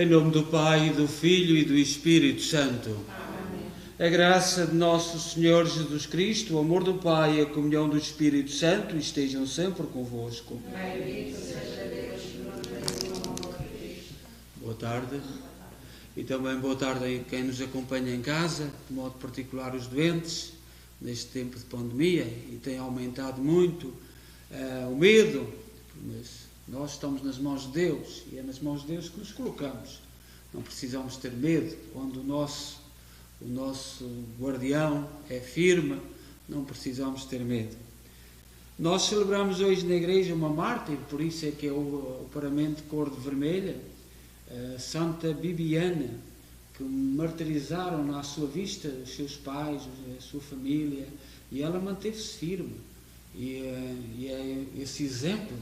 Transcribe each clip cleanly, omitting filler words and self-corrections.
Em nome do Pai, do Filho e do Espírito Santo. Amém. A graça de nosso Senhor Jesus Cristo, o amor do Pai e a comunhão do Espírito Santo estejam sempre convosco. Bendito seja Deus que nos deu o amor de Cristo. Boa tarde. E também boa tarde a quem nos acompanha em casa, de modo particular os doentes, neste tempo de pandemia, e tem aumentado muito o medo, mas nós estamos nas mãos de Deus, e é nas mãos de Deus que nos colocamos. Não precisamos ter medo. Quando o nosso guardião é firme, não precisamos ter medo. Nós celebramos hoje na igreja uma mártir, por isso é que é o paramento de cor de vermelha, Santa Bibiana, que martirizaram à sua vista os seus pais, a sua família, e ela manteve-se firme. E é esse exemplo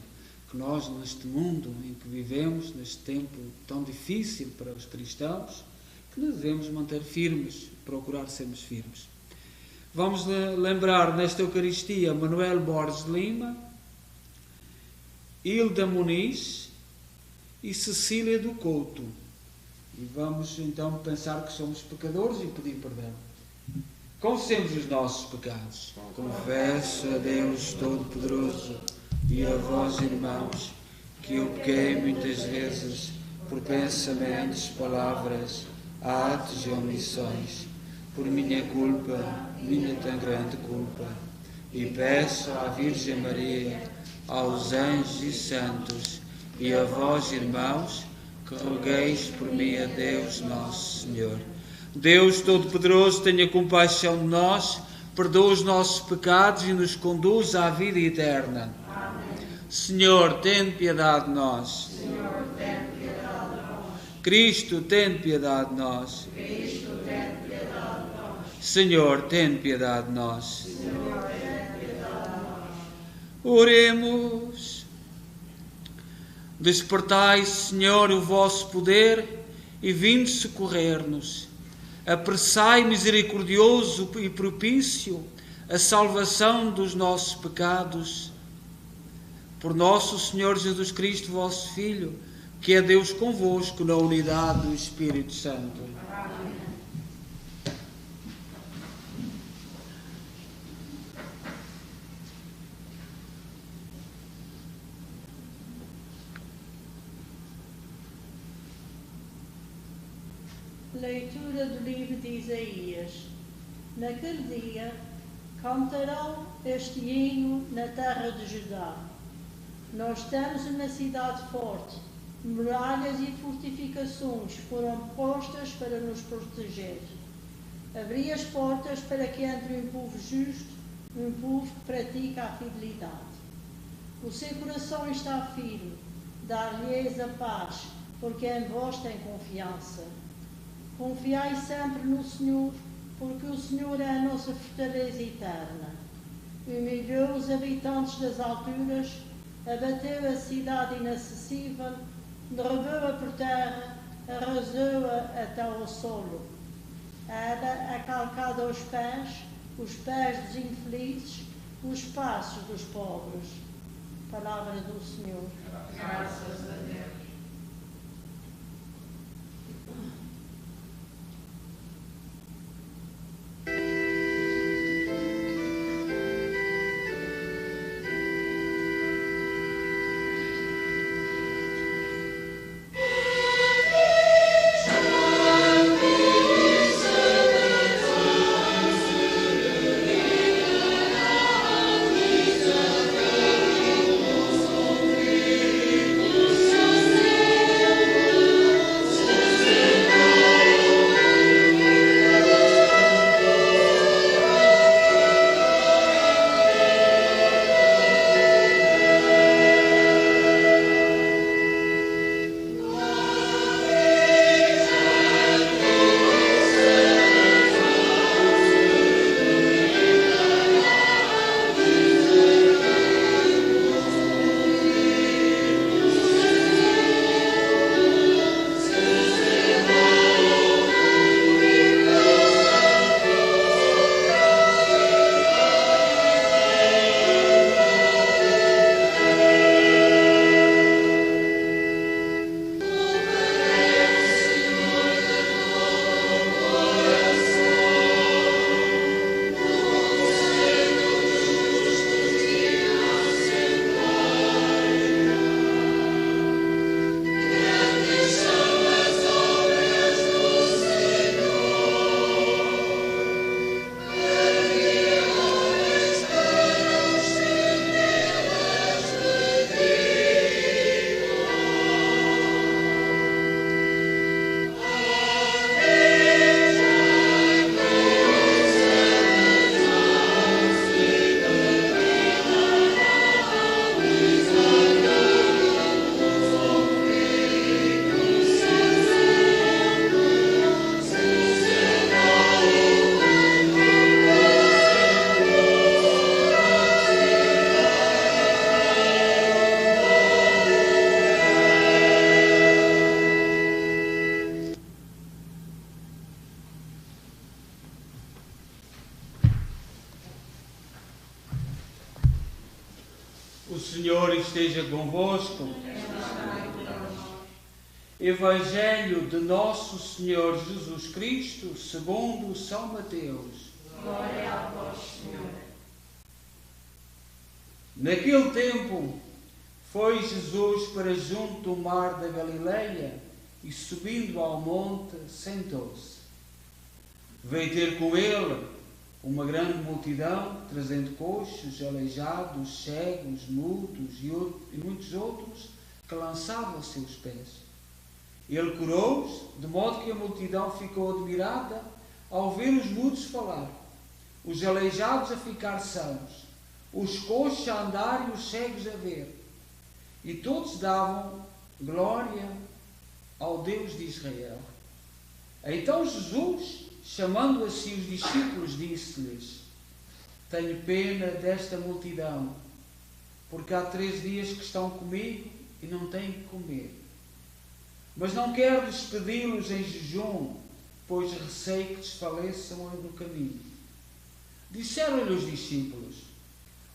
que nós, neste mundo em que vivemos, neste tempo tão difícil para os cristãos, que nos devemos manter firmes, procurar sermos firmes. Vamos lembrar nesta Eucaristia Manuel Borges de Lima, Hilda Muniz e Cecília do Couto. E vamos então pensar que somos pecadores e pedir perdão. Confessemos os nossos pecados. Confesso a Deus Todo-Poderoso e a vós, irmãos, que eu pequei muitas vezes por pensamentos, palavras, atos e omissões, por minha culpa, minha tão grande culpa. E peço à Virgem Maria, aos anjos e santos, e a vós, irmãos, que rogueis por mim a Deus Nosso Senhor. Deus Todo-Poderoso, tenha compaixão de nós, perdoa os nossos pecados e nos conduz à vida eterna. Amém. Senhor, tem piedade de nós. Senhor, tem piedade de nós. Cristo, tem piedade de nós. Cristo, tem piedade de nós. Senhor, tem piedade de nós. Senhor, tem piedade de nós. Oremos. Despertai, Senhor, o vosso poder e vinde socorrer-nos. Apressai, misericordioso e propício, a salvação dos nossos pecados. Por nosso Senhor Jesus Cristo, vosso Filho, que é Deus convosco na unidade do Espírito Santo. Amém. Leitura do livro de Isaías. Naquele dia cantarão este hino na terra de Judá. Nós temos uma cidade forte, muralhas e fortificações foram postas para nos proteger. Abri as portas para que entre um povo justo, um povo que pratica a fidelidade. O seu coração está firme, dar-lhes a paz, porque em vós tem confiança. Confiai sempre no Senhor, porque o Senhor é a nossa fortaleza eterna. Humilhou os habitantes das alturas, abateu a cidade inacessível, derrubou-a por terra, arrasou-a até ao solo. Era a calcada aos pés, os pés dos infelizes, os passos dos pobres. Palavra do Senhor. Graças a Deus. Senhor O Senhor esteja convosco. Evangelho de Nosso Senhor Jesus Cristo, segundo São Mateus. Glória a vós, Senhor. Naquele tempo, foi Jesus para junto do mar da Galileia e, subindo ao monte, sentou-se. Veio ter com ele uma grande multidão, trazendo coxos, aleijados, cegos, mudos e muitos outros que lançavam aos seus pés. Ele curou-os, de modo que a multidão ficou admirada ao ver os mudos falar, os aleijados a ficar sãos, os coxos a andar e os cegos a ver. E todos davam glória ao Deus de Israel. Então Jesus, chamando a si os discípulos, disse-lhes: tenho pena desta multidão, porque há 3 dias que estão comigo e não têm que comer. Mas não quero despedi-los em jejum, pois receio que desfaleçam no caminho. Disseram-lhe os discípulos: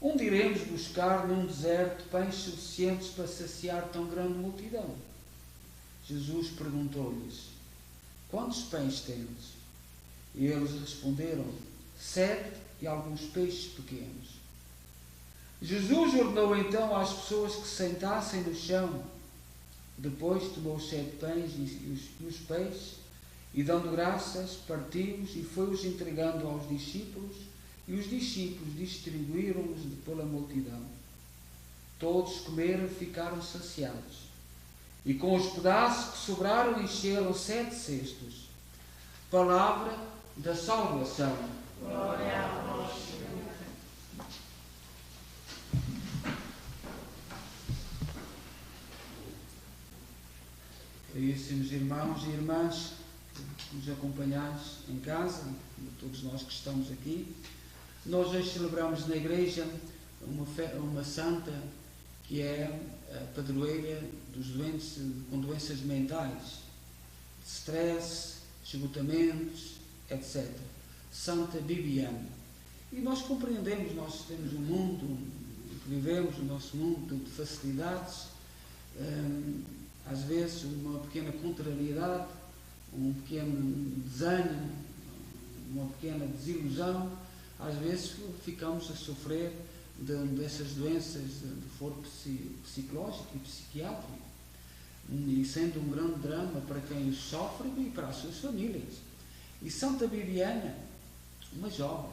onde iremos buscar num deserto pães suficientes para saciar tão grande multidão? Jesus perguntou-lhes: quantos pães tendes? E eles responderam: 7 e alguns peixes pequenos. Jesus ordenou então às pessoas que se sentassem no chão. Depois tomou os 7 pães e os peixes, e dando graças, partiu-os e foi-os entregando aos discípulos, e os discípulos distribuíram-os pela multidão. Todos comeram e ficaram saciados. E com os pedaços que sobraram encheram 7 cestos. Palavra da salvação. Glória a vós, Senhor. Caríssimos irmãos e irmãs que nos acompanhais em casa, todos nós que estamos aqui, nós hoje celebramos na igreja uma santa que é a padroeira dos doentes com doenças mentais, stress, esgotamentos, etc. Santa Bibiana. E nós compreendemos, nós temos um mundo que vivemos, o nosso mundo de facilidades, às vezes uma pequena contrariedade, um pequeno desânimo, uma pequena desilusão, às vezes ficamos a sofrer dessas doenças de foro psicológico e psiquiátrico, e sendo um grande drama para quem os sofre e para as suas famílias. E Santa Bibiana, uma jovem,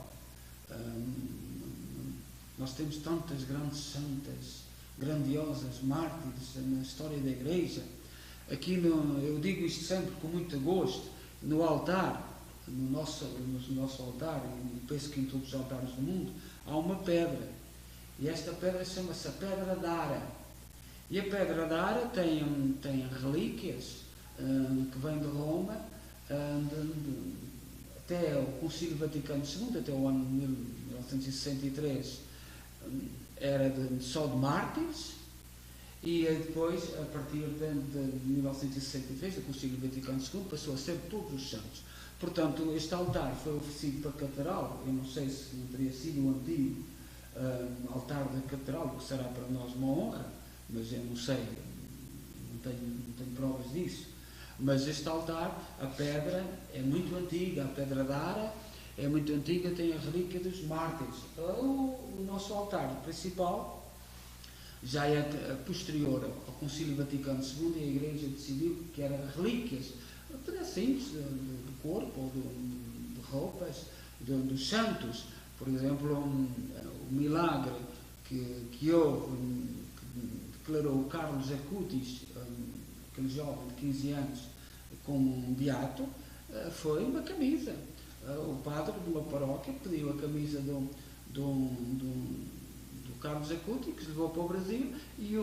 nós temos tantas grandes santas, grandiosas mártires na história da Igreja. Aqui eu digo isto sempre com muito gosto, no altar, no nosso altar, e penso que em todos os altares do mundo, há uma pedra. E esta pedra chama-se a Pedra d'Ara. E a Pedra d'Ara tem relíquias que vêm de Roma, até o Concílio Vaticano II, até o ano 1963, era só de mártires, e depois, a partir de 1963, o Concílio Vaticano II passou a ser de todos os santos. Portanto, este altar foi oferecido para a Catedral. Eu não sei se não teria sido o antigo altar da Catedral, que será para nós uma honra, mas eu não sei, não tenho provas disso. Mas este altar, a pedra é muito antiga, a Pedra d'Ara é muito antiga, tem a relíquia dos mártires. O nosso altar principal já é posterior ao Concílio Vaticano II, e a Igreja decidiu que eram relíquias, pedacinhos de corpo ou de roupas dos santos. Por exemplo, o milagre que houve, que declarou Carlos Acutis, aquele jovem de 15 anos, como um beato, foi uma camisa. O padre de uma paróquia pediu a camisa do Carlos Acutis, que se levou para o Brasil, e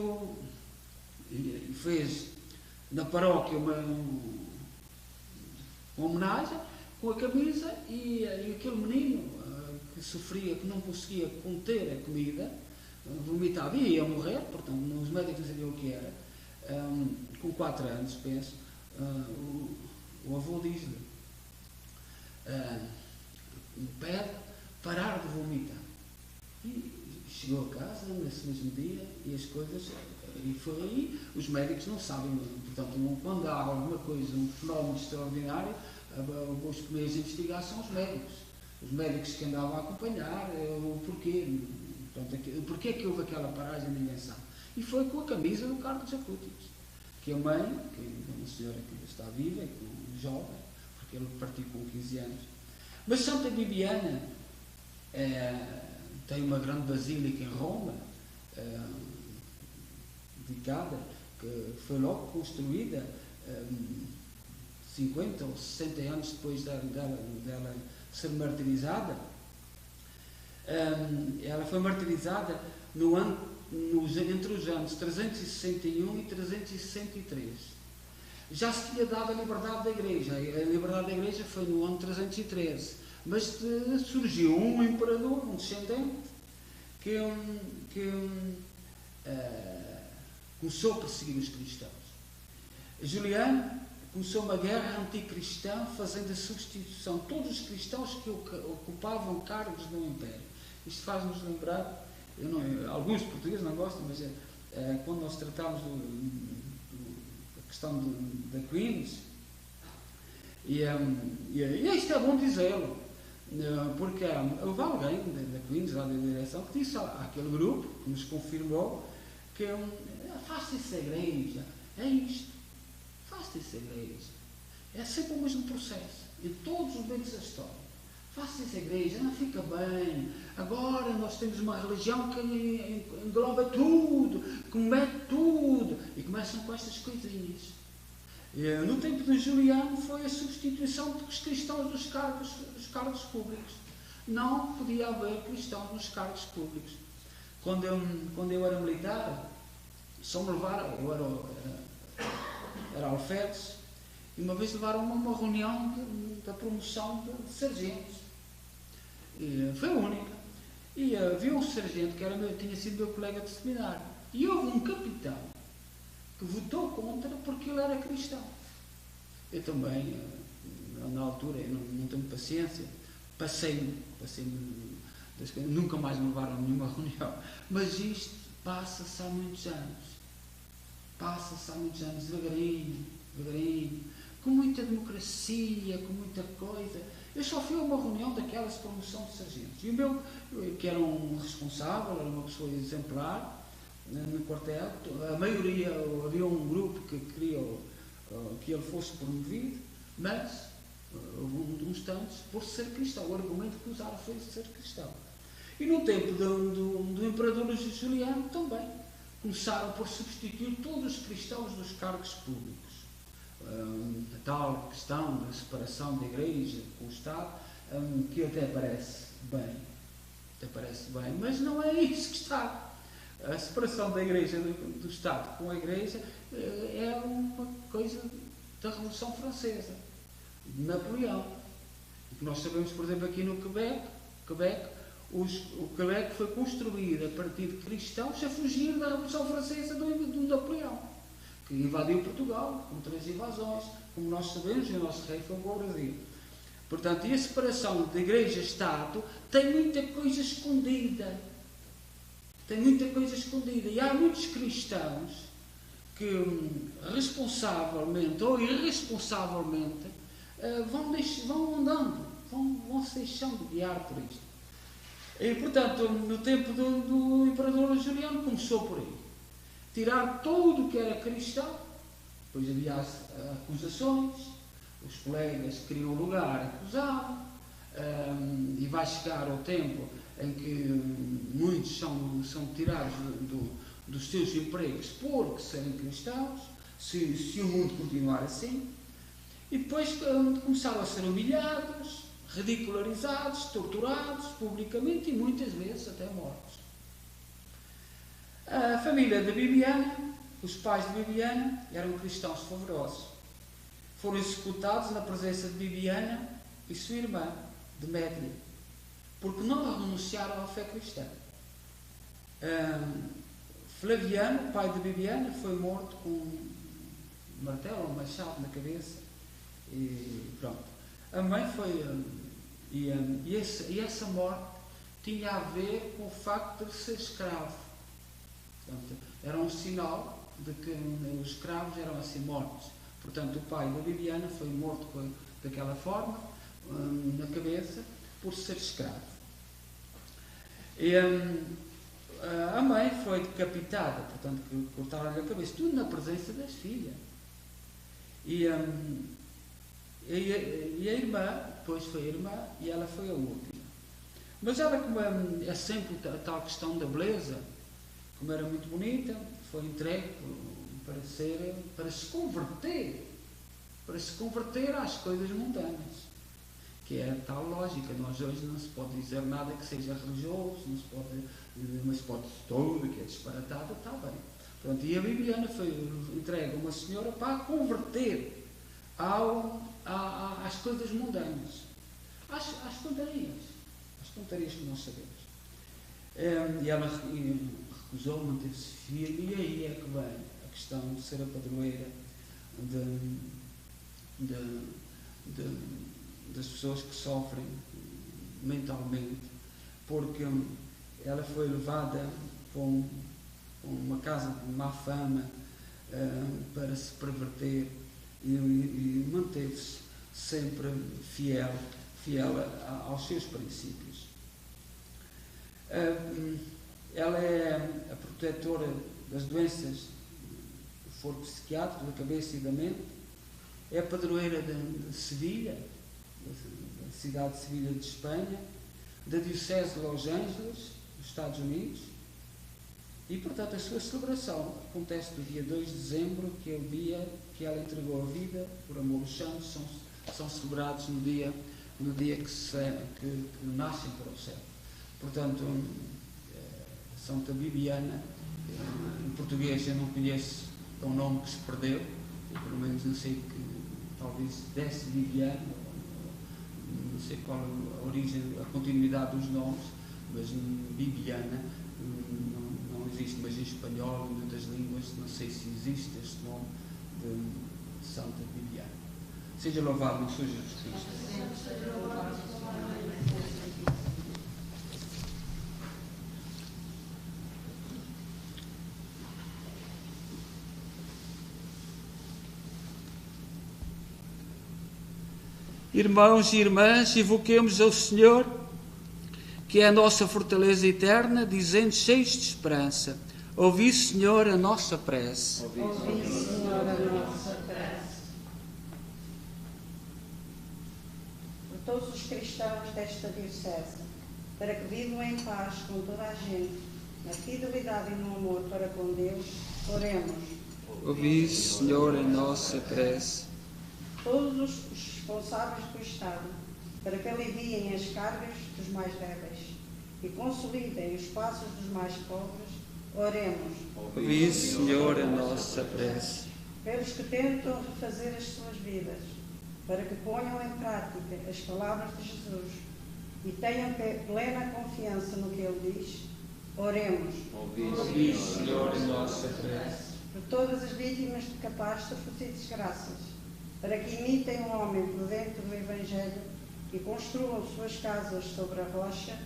fez na paróquia uma homenagem com a camisa, e aquele menino que sofria, que não conseguia conter a comida, vomitava e ia morrer, portanto os médicos não sabiam o que era, com 4 anos, penso, o avô diz-lhe, pede parar de vomitar. E chegou a casa nesse mesmo dia e as coisas, e foi aí, os médicos não sabem, portanto, quando há alguma coisa, um fenómeno extraordinário, os primeiros a investigar são os médicos que andavam a acompanhar, o porquê, portanto, porquê que houve aquela paragem, ninguém sabe. E foi com a camisa do Carlos Acutis, que a mãe, que é uma senhora que está viva, e jovem, porque ele partiu com 15 anos. Mas Santa Bibiana tem uma grande basílica em Roma, dedicada, que foi logo construída 50 ou 60 anos depois dela ser martirizada. Ela foi martirizada entre os anos 361 e 363. Já se tinha dado a liberdade da Igreja. A liberdade da Igreja foi no ano 313. Mas surgiu um imperador, um descendente, que começou a perseguir os cristãos. Juliano começou uma guerra anticristã, fazendo a substituição de todos os cristãos que ocupavam cargos no Império. Isto faz-nos lembrar, alguns portugueses não gostam, mas quando nós tratamos da questão da Queens, e isto é bom dizê-lo, porque houve alguém da Queens, lá da direção, que disse àquele grupo, que nos confirmou, que afasta-se da Igreja, é isto, afasta-se da Igreja. É sempre o mesmo processo, em todos os momentos da história. Afasta-se da Igreja, não fica bem. Agora nós temos uma religião que engloba tudo, que mete tudo, e começam com estas coisinhas. No tempo de Juliano foi a substituição dos cristãos dos cargos públicos. Não podia haver cristãos nos cargos públicos. Quando eu era militar, só me levaram, eu era alferes, e uma vez levaram-me a uma reunião da promoção de sargentos. Foi a única. E havia um sargento que tinha sido meu colega de seminário. E houve um capitão que votou contra porque ele era cristão. Eu também, na altura, eu não tenho paciência, passei-me das coisas, nunca mais me levaram a nenhuma reunião. Mas isto passa-se há muitos anos, devagarinho, com muita democracia, com muita coisa. Eu só fui a uma reunião daquelas de promoção de sargentos. E o meu, que era um responsável, era uma pessoa exemplar, no quartel, a maioria, havia um grupo que queria que ele fosse promovido, mas houve uns tantos por ser cristão. O argumento que usaram foi de ser cristão. E no tempo do imperador Juliano também começaram por substituir todos os cristãos dos cargos públicos. A tal questão da separação da Igreja com o Estado, que até parece bem, mas não é isso que está. A separação da Igreja do Estado com a Igreja é uma coisa da Revolução Francesa, de Napoleão. O que nós sabemos, por exemplo, aqui no Quebec, o Quebec foi construído a partir de cristãos a fugir da Revolução Francesa do Napoleão, que invadiu Portugal com 3 invasões, como nós sabemos, e o nosso rei foi para o Brasil. Portanto, e a separação de Igreja e Estado tem muita coisa escondida. E há muitos cristãos que, responsavelmente ou irresponsavelmente, vão se deixando guiar por isto. E, portanto, no tempo do imperador Juliano começou por aí. Tirar tudo o que era cristão, depois havia as acusações, os colegas que queriam o lugar acusavam, e vai chegar o tempo em que muitos são tirados dos seus empregos por serem cristãos, se o mundo continuar assim, e depois começaram a ser humilhados, ridicularizados, torturados publicamente e muitas vezes até mortos. A família de Bibiana, os pais de Bibiana, eram cristãos fervorosos. Foram executados na presença de Bibiana e sua irmã, Demétria, porque não renunciaram à fé cristã. Flaviano, pai de Bibiana, foi morto com um martelo, um machado na cabeça, e pronto. A mãe foi... E essa morte tinha a ver com o facto de ser escravo. Portanto, era um sinal de que os escravos eram assim mortos. Portanto, o pai da Bibiana foi morto daquela forma, na cabeça, por ser escravo. E a mãe foi decapitada, portanto, cortaram-lhe a cabeça, tudo na presença das filhas. E a irmã, depois foi a irmã, e ela foi a última. Mas ela, como é sempre a tal questão da beleza, como era muito bonita, foi entregue para se converter às coisas mundanas, que é a tal lógica. Nós hoje não se pode dizer nada que seja religioso, não se pode, mas pode tudo que é disparatado, está bem. Pronto, e a Bibiana foi entregue a uma senhora para a converter às coisas mundanas, às pontarias que nós sabemos. E ela recusou, manteve-se firme, e aí é que vem a questão de ser a padroeira das pessoas que sofrem mentalmente, porque ela foi levada para uma casa de má fama para se perverter, e manteve-se sempre fiel aos seus princípios. Ela é a protetora das doenças do foro psiquiátrico, da cabeça e da mente. É a padroeira de Sevilha, da cidade de Sevilha de Espanha, da Diocese de Los Angeles, dos Estados Unidos. E, portanto, a sua celebração acontece no dia 2 de dezembro, que é o dia que ela entregou a vida por amor aos santos. São celebrados no dia que nascem para o céu. Portanto, Santa Bibiana, em português eu não conheço, é um nome que se perdeu, eu, pelo menos não sei, que talvez desse Bibiana, não sei qual a origem, a continuidade dos nomes, mas Bibiana não existe, mas em espanhol, em outras línguas, não sei se existe este nome de Santa Bibiana. Seja louvado o Senhor Jesus Cristo. Irmãos e irmãs, invoquemos ao Senhor, que é a nossa fortaleza eterna, dizendo, cheios de esperança: ouvi, Senhor, a nossa prece. Ouvi, Senhor, a nossa prece. Por todos os cristãos desta diocese, para que vivam em paz com toda a gente, na fidelidade e no amor para com Deus, oremos. Ouvi, Senhor, a nossa prece. Todos os responsáveis do Estado, para que aliviem as cargas dos mais débeis e consolidem os passos dos mais pobres, oremos. Ouvi, Senhor, a nossa prece. Pelos que tentam refazer as suas vidas, para que ponham em prática as palavras de Jesus e tenham plena confiança no que Ele diz, oremos. Ouvi, Senhor, a nossa prece. Por todas as vítimas de catástrofes e desgraças, para que imitem um homem prudente do Evangelho e construam suas casas sobre a rocha,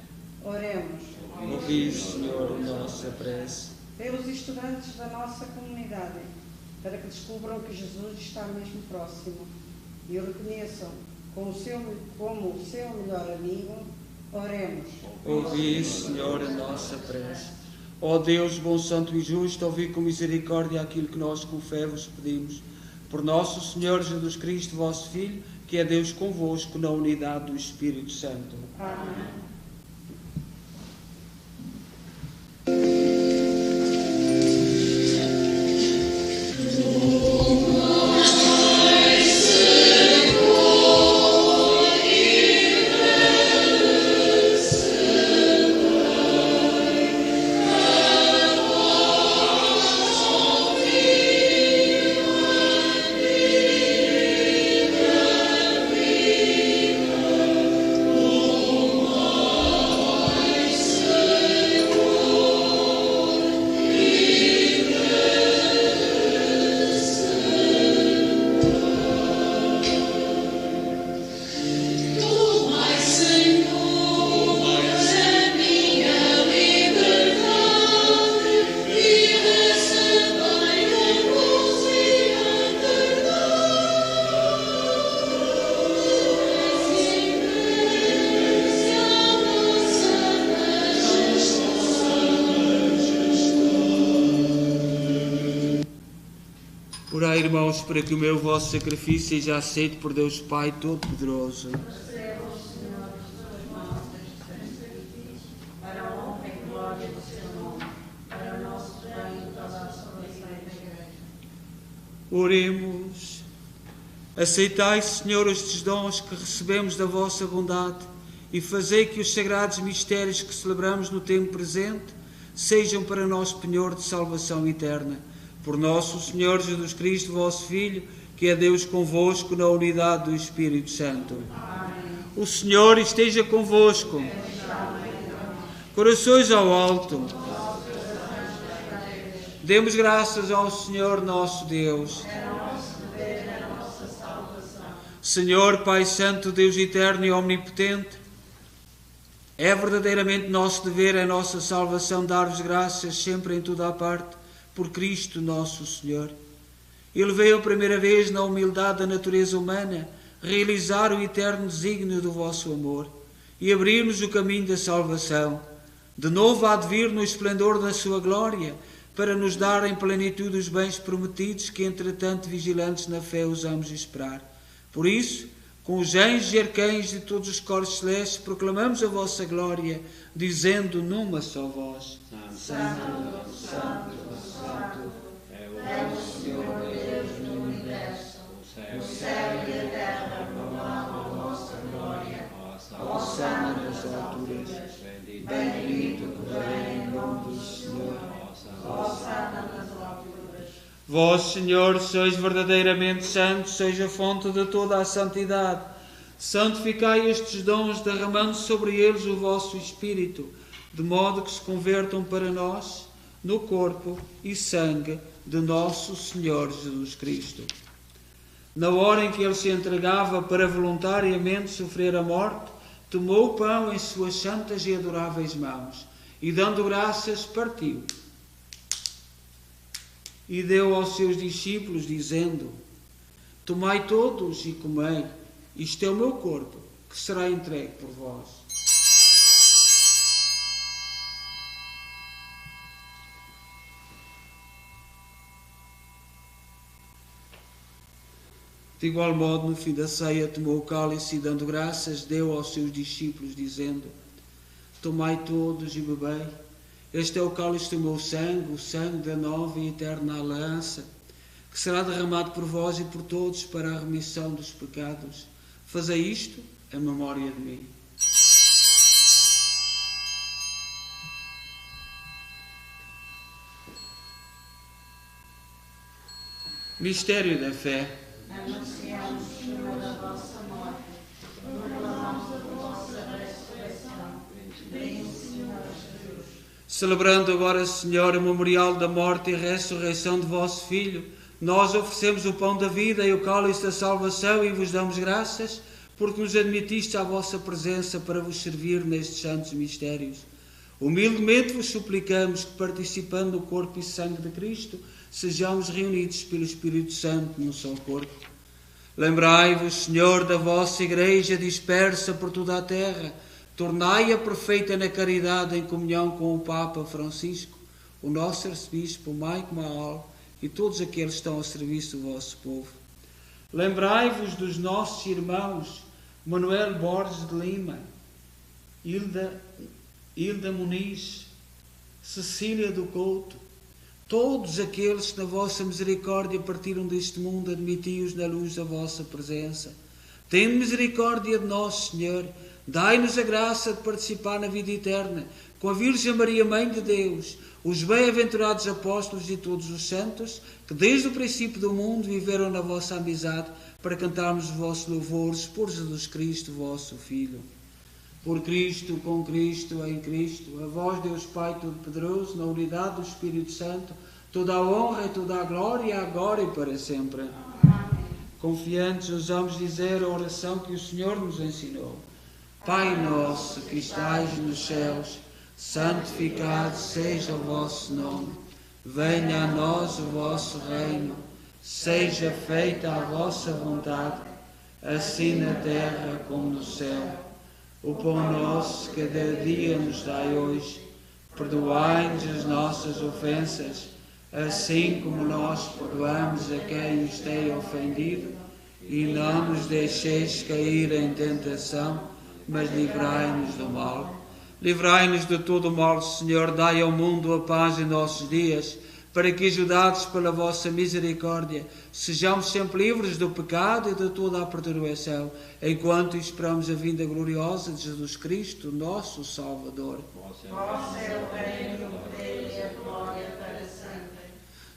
oremos. Ouvi, Senhor, a nossa prece. Pelos estudantes da nossa comunidade, para que descubram que Jesus está mesmo próximo e o reconheçam como o seu melhor amigo, oremos. Ouvi, Senhor, a nossa prece. Ó Deus, bom, santo e justo, ouvi com misericórdia aquilo que nós com fé vos pedimos. Por nosso Senhor Jesus Cristo, vosso Filho, que é Deus convosco, na unidade do Espírito Santo. Amém. Oh irmãos, para que o meu vosso sacrifício seja aceito por Deus Pai Todo-Poderoso. Oremos. Aceitai, Senhor, estes dons que recebemos da vossa bondade e fazei que os sagrados mistérios que celebramos no tempo presente sejam para nós penhor de salvação eterna. Por nosso Senhor Jesus Cristo, vosso Filho, que é Deus convosco na unidade do Espírito Santo. Amém. O Senhor esteja convosco. Corações ao alto. Demos graças ao Senhor nosso Deus. Senhor, Pai Santo, Deus eterno e omnipotente, é verdadeiramente nosso dever, é nossa salvação dar-vos graças sempre em toda a parte, por Cristo nosso Senhor. Ele veio a primeira vez na humildade da natureza humana realizar o eterno desígnio do vosso amor e abrir-nos o caminho da salvação. De novo há de vir no esplendor da sua glória para nos dar em plenitude os bens prometidos que, entretanto, vigilantes na fé, ousamos esperar. Por isso, com os anjos e arcanjos de todos os coros celestes, proclamamos a vossa glória, dizendo numa só voz: Santo, Santo, Santo, é o Senhor Deus do universo. O céu e a terra proclamam a vossa glória. Hosana nas alturas, bendito que vem em nome do Senhor. Hosana nas alturas. Vós, Senhor, sois verdadeiramente santos, sois a fonte de toda a santidade. Santificai estes dons, derramando sobre eles o vosso Espírito, de modo que se convertam para nós no corpo e sangue de nosso Senhor Jesus Cristo. Na hora em que ele se entregava para voluntariamente sofrer a morte, tomou o pão em suas santas e adoráveis mãos e, dando graças, partiu. E deu aos seus discípulos, dizendo: Tomai todos e comei, isto é o meu corpo, que será entregue por vós. De igual modo, no fim da ceia, tomou o cálice e, dando graças, deu aos seus discípulos, dizendo: Tomai todos e bebei. Este é o cálice do meu sangue, o sangue da nova e eterna aliança, que será derramado por vós e por todos para a remissão dos pecados. Fazei isto em memória de mim. Mistério da fé. Anunciamos, Senhor, a vossa morte, proclamamos a vossa ressurreição. Vem, Senhor Jesus. Celebrando agora, Senhor, o memorial da morte e ressurreição de vosso Filho, nós oferecemos o pão da vida e o cálice da salvação e vos damos graças, porque nos admitiste à vossa presença para vos servir nestes santos mistérios. Humildemente vos suplicamos que, participando do corpo e sangue de Cristo, sejamos reunidos pelo Espírito Santo num só corpo. Lembrai-vos, Senhor, da vossa Igreja dispersa por toda a terra. Tornai-a perfeita na caridade em comunhão com o Papa Francisco, o nosso arcebispo Maico Maal e todos aqueles que estão ao serviço do vosso povo. Lembrai-vos dos nossos irmãos Manuel Borges de Lima, Hilda Muniz, Cecília do Couto, todos aqueles que na vossa misericórdia partiram deste mundo, admiti-os na luz da vossa presença. Tende misericórdia de nós, Senhor. Dai-nos a graça de participar na vida eterna, com a Virgem Maria, Mãe de Deus, os bem-aventurados apóstolos e todos os santos, que desde o princípio do mundo viveram na vossa amizade, para cantarmos os vossos louvores por Jesus Cristo, vosso Filho. Por Cristo, com Cristo, em Cristo, a vós, Deus Pai Todo-Poderoso, na unidade do Espírito Santo, toda a honra e toda a glória, agora e para sempre. Amém. Confiantes, ousamos dizer a oração que o Senhor nos ensinou. Pai nosso, que estais nos céus, santificado seja o vosso nome. Venha a nós o vosso reino. Seja feita a vossa vontade, assim na terra como no céu. O pão nosso cada dia nos dai hoje. Perdoai-nos as nossas ofensas, assim como nós perdoamos a quem nos tem ofendido, e não nos deixeis cair em tentação, mas livrai-nos do mal. Livrai-nos de todo o mal, Senhor, dai ao mundo a paz em nossos dias, para que, ajudados pela vossa misericórdia, sejamos sempre livres do pecado e de toda a perturbação, enquanto esperamos a vinda gloriosa de Jesus Cristo, nosso Salvador. Vosso é o reino, o poder e a glória para sempre.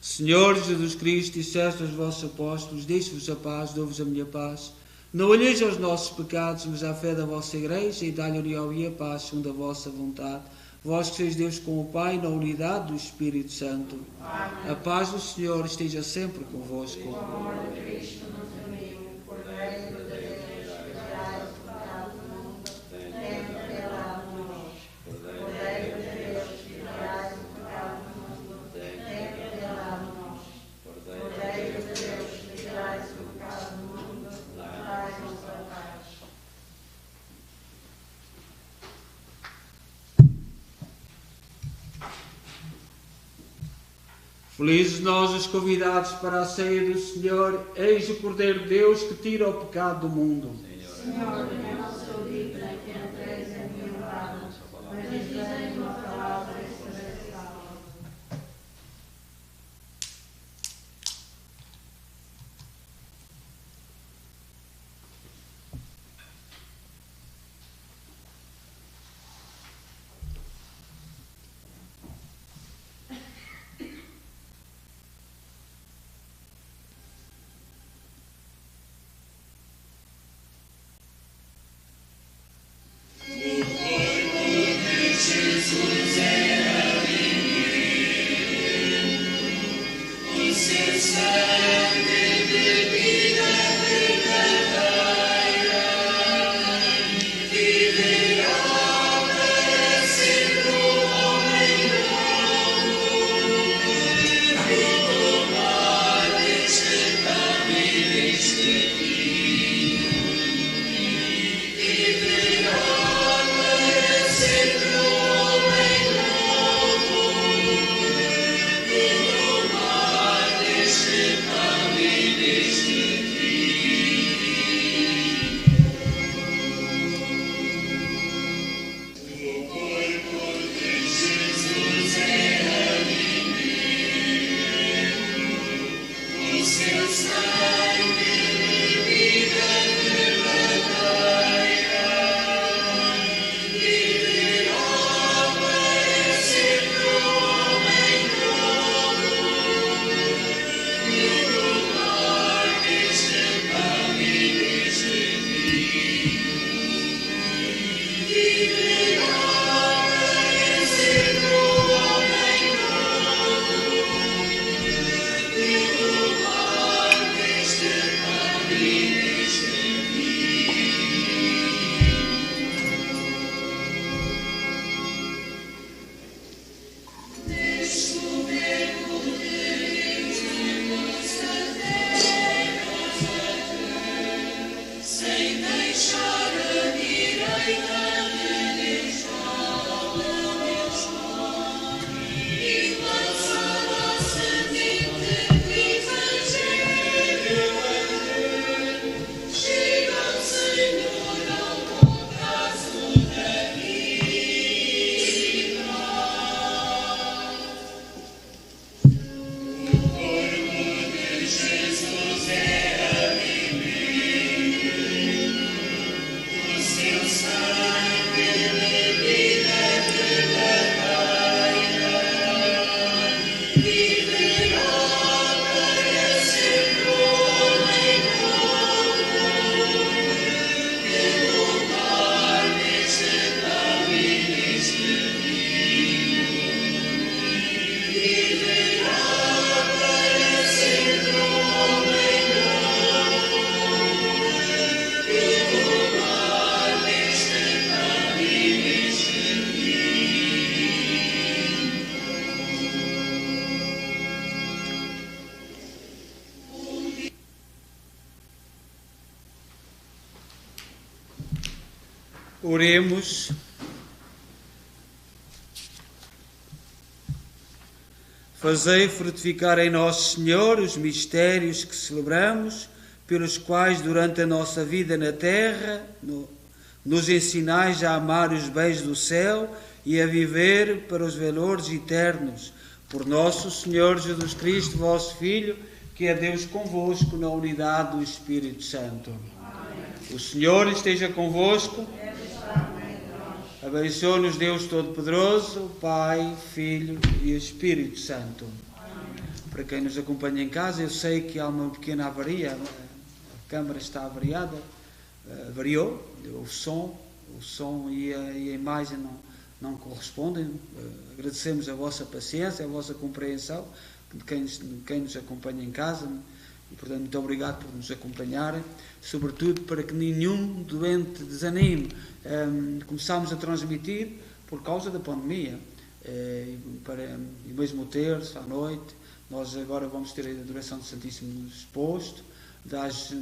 Senhor Jesus Cristo, disseste aos vossos apóstolos: deixo-vos a paz, dou-vos a minha paz. Não olheis aos nossos pecados, mas à fé da vossa Igreja, e dá-lhe união e a paz, segundo a vossa vontade. Vós que sois Deus com o Pai, na unidade do Espírito Santo. Amém. A paz do Senhor esteja sempre convosco. O amor de Cristo nos uniu, o Cordeiro de Deus, que tirai o pecado do mundo, tem piedade de nós. Cordeiro de Deus, que tirai o pecado do mundo, tem piedade de nós. Cordeiro de Deus, que tirai o pecado do mundo, traz-nos a paz. Felizes nós os convidados para a ceia do Senhor. Eis o Cordeiro de Deus que tira o pecado do mundo. Senhor, eu não sou digna que entreis em minha morada, mas dizei uma palavra e serei salvo. Fazei frutificar em nosso Senhor os mistérios que celebramos, pelos quais, durante a nossa vida na terra, nos ensinais a amar os bens do céu e a viver para os valores eternos. Por nosso Senhor Jesus Cristo, vosso Filho, que é Deus convosco na unidade do Espírito Santo. Amém. O Senhor esteja convosco. Abençoe-nos Deus Todo-Poderoso, Pai, Filho e Espírito Santo. Amém. Para quem nos acompanha em casa, eu sei que há uma pequena avaria, a câmara está avariada, variou, o som e a imagem não correspondem. Agradecemos a vossa paciência, a vossa compreensão, de quem nos acompanha em casa, e portanto muito obrigado por nos acompanharem, sobretudo para que nenhum doente desanime. Começámos a transmitir por causa da pandemia, e mesmo o terço, à noite, nós agora vamos ter a adoração do Santíssimo exposto, às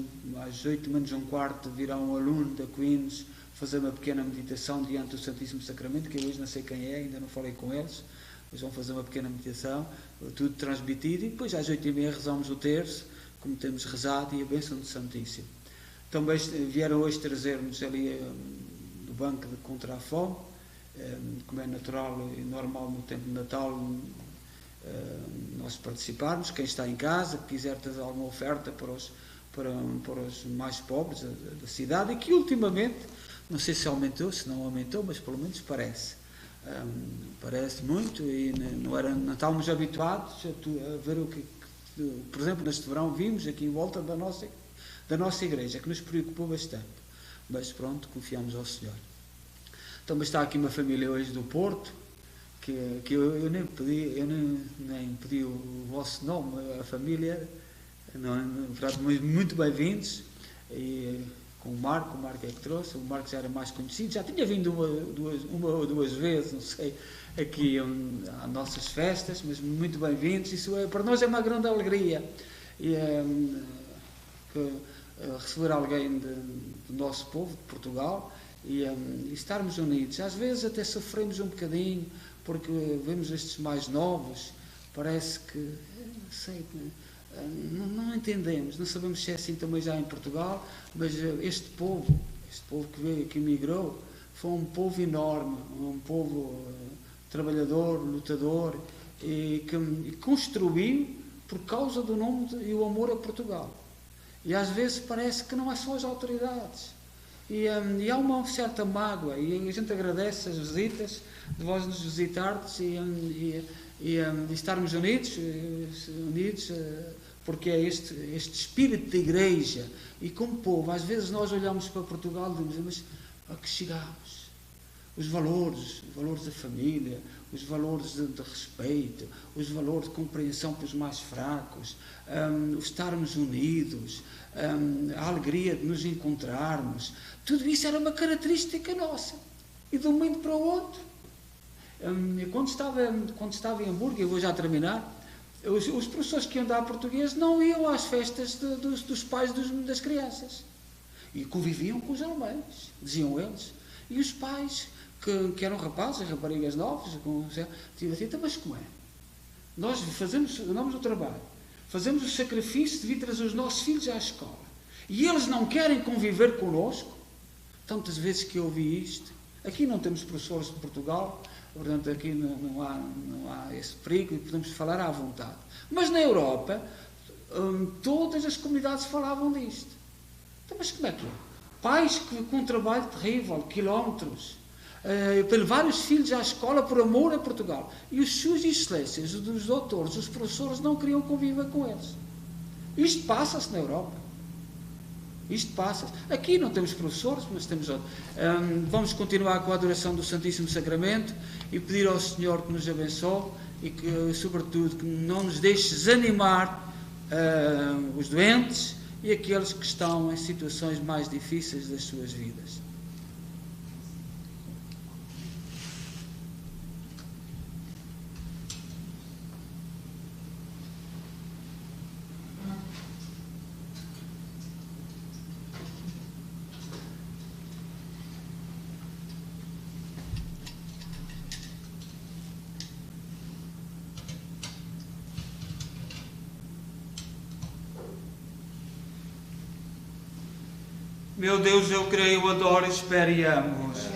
8:45 virá um aluno da Queens fazer uma pequena meditação diante do Santíssimo Sacramento, que eu hoje não sei quem é, ainda não falei com eles, mas vão fazer uma pequena meditação, tudo transmitido, e depois às 8:30 rezamos o terço, como temos rezado, e a bênção do Santíssimo. Também vieram hoje trazer-nos ali do banco contra a fome, como é natural e normal no tempo de Natal, nós participarmos. Quem está em casa, que quiser trazer alguma oferta para os mais pobres da cidade, e que ultimamente, não sei se aumentou, se não aumentou, mas pelo menos parece muito, e não estávamos habituados a ver o que, por exemplo, neste verão vimos aqui em volta da nossa igreja, que nos preocupou bastante, mas pronto, confiamos ao Senhor. Também está aqui uma família hoje do Porto, que eu nem pedi o vosso nome, a família, muito bem-vindos, e com o Marco é que trouxe. O Marco já era mais conhecido, já tinha vindo uma ou duas vezes, não sei, aqui às nossas festas, mas muito bem-vindos. Isso para nós é uma grande alegria, e receber alguém do nosso povo, de Portugal, e estarmos unidos. Às vezes até sofremos um bocadinho, porque vemos estes mais novos, parece que, não sei, não entendemos, não sabemos se é assim também já em Portugal, mas este povo que veio, que emigrou, foi um povo enorme, um povo trabalhador, lutador, e que construiu por causa do nome e o amor a Portugal. E às vezes parece que não é só as autoridades, e há uma certa mágoa, e a gente agradece as visitas, de vós nos visitardes e estarmos unidos, porque é este espírito de igreja. E como povo, às vezes nós olhamos para Portugal e dizemos, mas a que chegamos? Os valores da família, os valores de respeito, os valores de compreensão pelos mais fracos, o estarmos unidos, a alegria de nos encontrarmos, tudo isso era uma característica nossa. E de um momento para o outro, quando estava em Hamburgo, eu vou já terminar, os professores que iam dar português não iam às festas dos pais das crianças, e conviviam com os alemães, diziam eles, e os pais, que eram rapazes, raparigas novas, diziam, mas como é? Nós andamos no trabalho, fazemos o sacrifício de vir trazer os nossos filhos à escola, e eles não querem conviver connosco. Tantas vezes que eu ouvi isto. Aqui não temos professores de Portugal, portanto aqui não há esse perigo, e podemos falar à vontade. Mas na Europa, todas as comunidades falavam disto. Então, mas como é que é? Pais com um trabalho terrível, quilómetros, para levar os filhos à escola por amor a Portugal. E os suas excelências, os doutores, os professores não queriam conviver com eles. Isto passa-se na Europa. Isto passa. Aqui não temos professores, mas temos outros. Vamos continuar com a adoração do Santíssimo Sacramento e pedir ao Senhor que nos abençoe e que, sobretudo, que não nos deixe desanimar os doentes e aqueles que estão em situações mais difíceis das suas vidas. Meu Deus, eu creio, adoro, espero e amo-vos.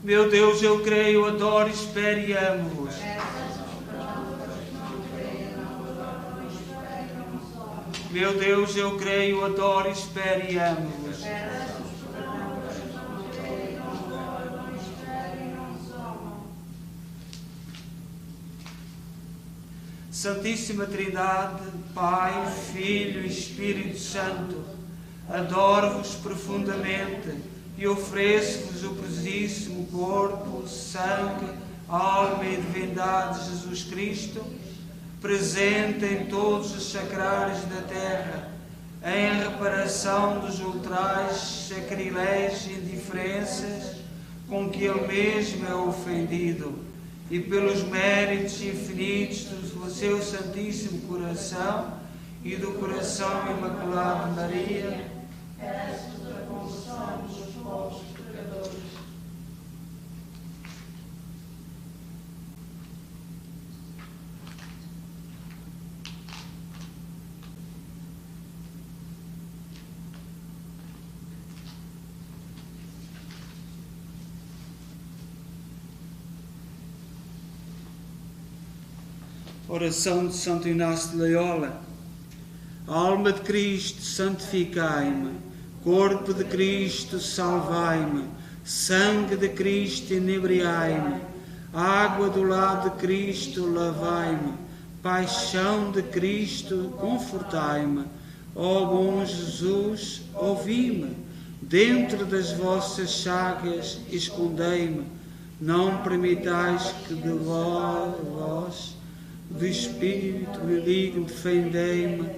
Meu Deus, eu creio, adoro, espero e amo-vos. Meu Deus, eu creio, adoro, espero e amo-vos. Santíssima Trindade, Pai, Filho e Espírito Santo, adoro-vos profundamente e ofereço-vos o preciosíssimo corpo, sangue, alma e divindade de Jesus Cristo, presente em todos os sacrários da terra, em reparação dos ultrajes, sacrilégios e indiferenças com que Ele mesmo é ofendido, e pelos méritos infinitos do seu Santíssimo Coração e do Coração Imaculado de Maria, peço-vos a conversão dos vossos pecadores. Oração de Santo Inácio de Loyola. Alma de Cristo, santificai-me. Corpo de Cristo, salvai-me. Sangue de Cristo, inebriai-me. Água do lado de Cristo, lavai-me. Paixão de Cristo, confortai-me. Ó bom Jesus, ouvi-me. Dentro das vossas chagas, escondei-me. Não permitais que de vós do Espírito maligno defendei-me,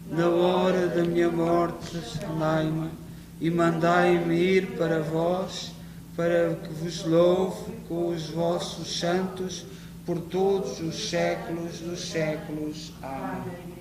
na hora da minha morte sanai-me, e mandai-me ir para vós, para que vos louve com os vossos santos por todos os séculos dos séculos. Amém.